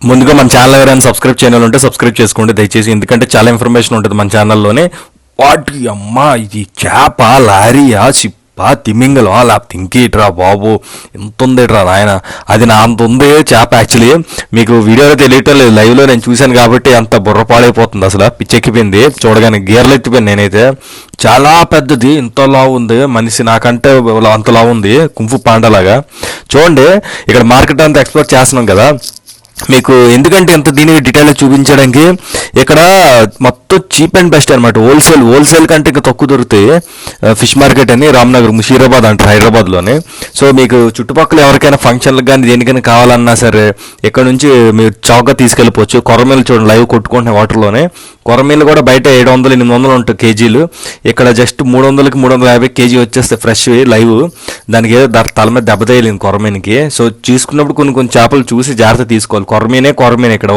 ముందుగా మన ఛానల్ ఎవరైనా సబ్స్క్రైబ్ చేయని ఉంటే సబ్స్క్రైబ్ చేసుకోండి దయచేసి, ఎందుకంటే చాలా ఇన్ఫర్మేషన్ ఉంటుంది మన ఛానల్లోనే. వాటి అమ్మ ఇది చేప, లారీయా, చిప్ప, తిమింగలం, లేకపోతే ఇంకేట్రా బాబు, ఎంత ఉందేట్రా నాయన. అది నా అంత ఉంది చేప. యాక్చువల్లీ మీకు వీడియోలో తెలియటం లేదు, లైవ్లో నేను చూశాను కాబట్టి అంత బుర్రపాడైపోతుంది. అసలు పిచ్చెక్కిపోయింది చూడగానే, గీర్లు ఎత్తిపోయింది నేనైతే. చాలా పెద్దది, ఇంతలా ఉంది, మనిషి నాకంటే అంతలా ఉంది, కుంఫు పాండలాగా. చూడండి ఇక్కడ మార్కెట్ అంతా ఎక్స్ప్లోర్ చేస్తున్నాం కదా మీకు, ఎందుకంటే ఇంత దీనికి డీటెయిల్గా చూపించడానికి. ఇక్కడ మొత్తం చీప్ అండ్ బెస్ట్ అనమాట. హోల్సేల్ కంటే ఇంకా తక్కువ దొరుకుతాయి. ఫిష్ మార్కెట్ అని రామ్నగర్, ముషీరాబాద్ అంటారు హైదరాబాద్లోనే. సో మీకు చుట్టుపక్కల ఎవరికైనా ఫంక్షన్లకు కానీ దేనికైనా కావాలన్నా సరే ఇక్కడ నుంచి మీరు చౌకగా తీసుకెళ్ళిపోవచ్చు. కొరమీలు చూడండి లైవ్ కొట్టుకుంటున్నాయి వాటర్లోనే. కొరమీలు కూడా బయట 700-800 ఉంటాయి కేజీలు, ఇక్కడ జస్ట్ 300-350 కేజీ వచ్చేస్తే ఫ్రెష్ లైవ్. దానికి ఏదో తల మీద దెబ్బ తేయలేదు కొరమీనికి. సో తీసుకున్నప్పుడు కొన్ని చేపలు చూసి జాగ్రత్త తీసుకోవాలి. కొరమీనే ఇక్కడ